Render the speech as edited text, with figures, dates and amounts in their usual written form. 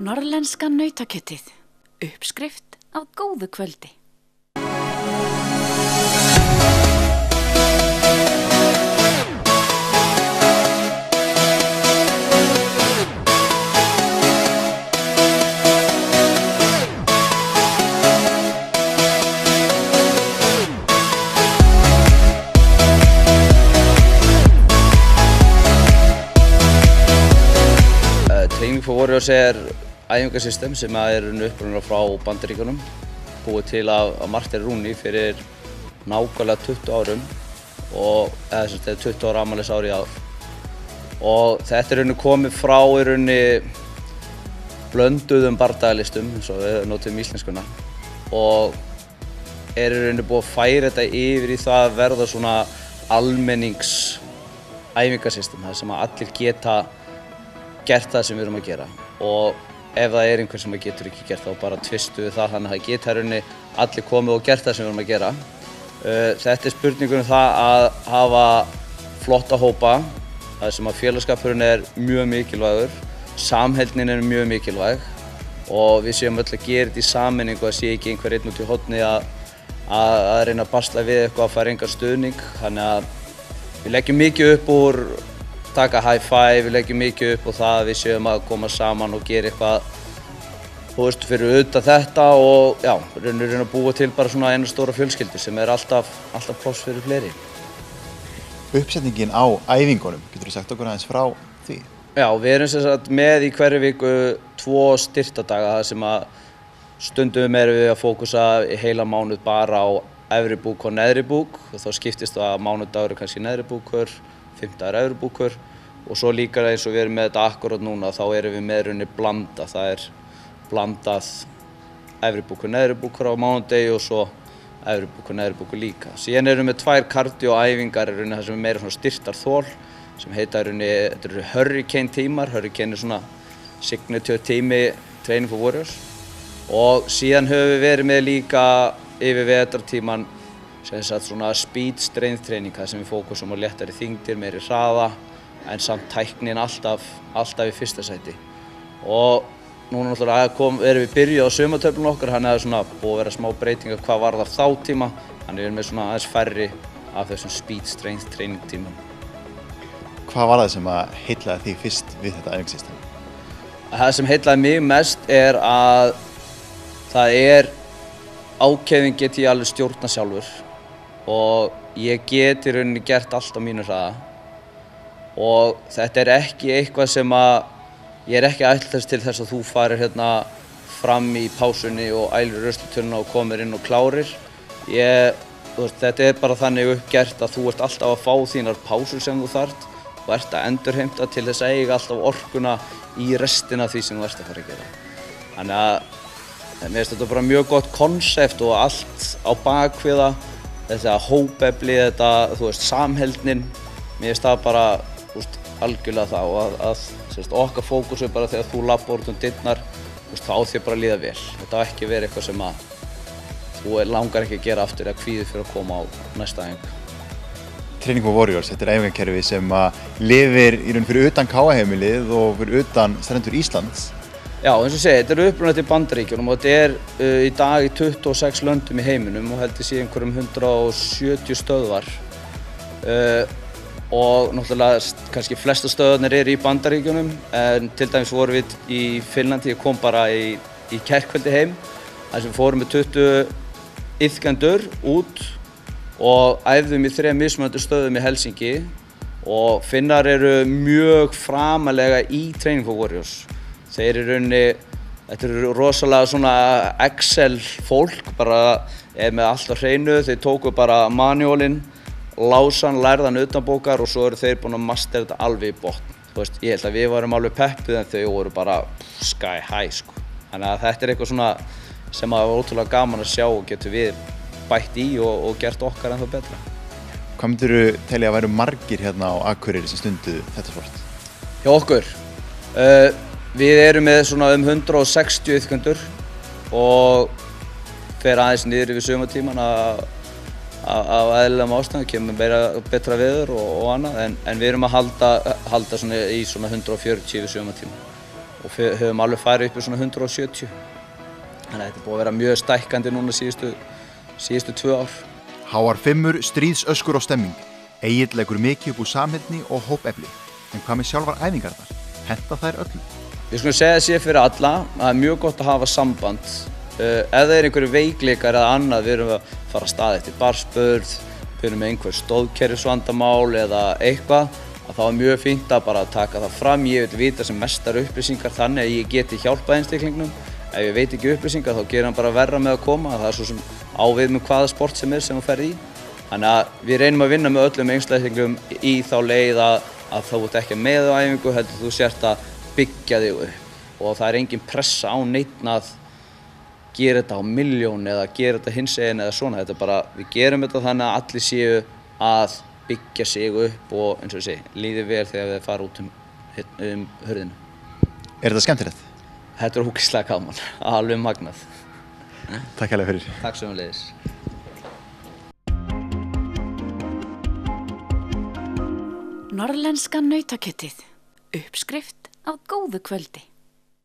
Norrlenska nautakjötið. Uppskrift af góðu kvöldi. Training for Warriors æfingasystem sem er upprunalega frá Bandaríkjunum, búið til af Martin Rooney fyrir nákvæmlega 20 árum og þetta 20 ára afmælisári í ár. Og þetta er komið frá blönduðum bardagalistum, eins og við notum íslenskuna, og er búið að færa þetta yfir í það að verða svona almennings æfingasystem, þar sem allir geta gert það sem við erum að gera. Og ef það er einhver sem getur ekki gert það, bara tvistu við það, þannig að það geta allir komið og gert það sem við erum að gera. Þetta er spurningur það að hafa flotta hópa, það sem að félagskapurinn er mjög mikilvægur, samheldnin er mjög mikilvæg og við séum öll að gera þetta í sameiningu, að sé ekki einhver einn út í horni að reyna að basla við eitthvað, að fara engan stuðning. Þannig að við leggjum mikið upp úr taka high five, við leggjum mikið upp og það að við séum að koma saman og gera eitthvað, fyrir utan þetta og já, reyna að búa til bara svona eina stóra fjölskyldu sem er alltaf pláss fyrir fleiri. Uppsetningin á æfingunum, getur þú sagt okkur aðeins frá því? Já, við erum sem sagt með í hverju viku 2 styrktadaga þar sem að stundum erum við að fókusa í heila mánuð bara á efri búk og neðri búk og þá skiptist það að mánudagur er kannski neðri búkur, 5 dagar efri búkur og svo líka eins og við erum með þetta akkurat núna þá erum við með blanda, það er blandað efri búkur, neðri búkur á mánudegi og svo efri búkur, neðri búkur líka. Síðan erum við 2 kardíóæfingar þar sem er meira svona styrktarþol sem heita þetta eru Hurricane tímar, Hurricane er svona signature tími Training for Warriors og síðan höfum við verið með líka yfir vetrartíman sem sagt svona speed strength training þar sem við fókusum á léttari þyngdir, meiri hraða en samt tæknin alltaf í fyrsta sæti. Og núna náttúrulega erum við byrjuð á sumartöflunum okkar, þannig að það er svona búið að vera smá breytingar hvað varðar þá tíma, þannig við erum með svona aðeins færri af þessum speed strength training tímum. Hvað var það sem að heillaði þig fyrst við þetta æfingasystem? Það sem heillaði mig mest er að það er ákveðin get ég alveg stjórna sjálfur og ég get í rauninni gert allt á mínu hraða og þetta er ekki eitthvað sem að ég er ekki að ætlast til þess að þú farir fram í pásunni og ælir ruslatunnuna og komir inn og klárir. Þetta er bara þannig uppgert að þú ert alltaf að fá þínar pásur sem þú þarft og ert að endurheimta til þess að eiga alltaf orkuna í restina af því sem þú ert að fara að gera. Þannig að mér finnst þetta bara mjög gott konsept og allt á bakviða, þetta hópefli, þetta samheldnin, mér finnst það bara algjörlega það og að okkar fókus er bara þegar þú labbar út dyrnar, þá á þér bara að líða vel. Þetta á ekki verið eitthvað sem að þú langar ekki að gera aftur eða kvíðir fyrir að koma á næsta æfingu. Training for Warriors, þetta er æfingakerfi sem lifir í raun fyrir utan KA-heimilið og fyrir utan strendur Íslands. Já, eins og ég segi, þetta er upprunalegt í Bandaríkjunum og þetta er í dag í 26 löndum í heiminum og heldur síðan einhverjum 170 stöðvar. Og náttúrulega kannski flesta stöðvarnir eru í Bandaríkjunum en til dæmis vorum við í Finnlandi, ég kom bara í kærkvöldi heim þar sem við fórum með 20 iðkendur út og æfðum í 3 mismunandi stöðum í Helsinki og Finnar eru mjög framalega í Training for Warriors. Þeir þetta eru rosalega svona Excel fólk, bara er með allt á hreinu, þeir tóku bara manuálinn, lásan, lærðan utanbókar og svo eru þeir búin að mastera þetta alveg í botn. Ég held að við varum alveg peppuð en þau voru bara sky high sko. Þannig að þetta er eitthvað svona sem var ótrúlega gaman að sjá og getur við bætt í og gert okkar ennþá betra. Hvað myndirðu telja að væru margir hérna á Akureyri sem stunduðu þetta sport? Hjá okkur? Við erum með svona 160 iðkendur og fer aðeins niður yfir sumartíman af eðlilegum ástæðum, kemur betra veður og annað en við erum að halda svona í svona 140 yfir sumartíman og höfum alveg farið upp í svona 170. Þannig að þetta er búið að vera mjög stækkandi núna síðustu 2 ár. Háar fimmur, stríðsöskur og stemming. Egill leggur mikið upp úr samheldni og hópefli. En hvað með sjálfar æfingarnar? Henta þær öllum? Ég skulle segja að sé fyrir alla, það er mjög gott að hafa samband. Ef það er einhverju veikleikar eða annað, við erum að fara að staða eftir barnsburð, við erum með einhver stóðkerfisvandamál eða eitthvað, að þá er mjög fínt að bara taka það fram. Ég vil vita sem mestar upplýsingar þannig að ég geti hjálpað einstaklingnum. Ef ég veit ekki upplýsingar þá gerir hann bara verra með að koma. Það er svo sem á við með hvaða sport sem þú ferð í. Þannig að við reynum að vinna með öllum einstaklingum í þá leið að þú ert ekki með á æfingu, heldur þú sért að byggja þig upp. Og það er engin pressa á neinn að gera þetta á milljón eða gera þetta hinsegin eða svona. Þetta er bara, við gerum þetta þannig að allir séu að byggja sig upp og eins og ég segi, líði vel þegar við fara út um hurðina. Er þetta skemmtilegt? Þetta er ógeðslega gaman, alveg magnað. Takk hérlega fyrir. Takk sömuleiðis. Norðlenska nautakjötið. Uppskrift af góðu kvöldi.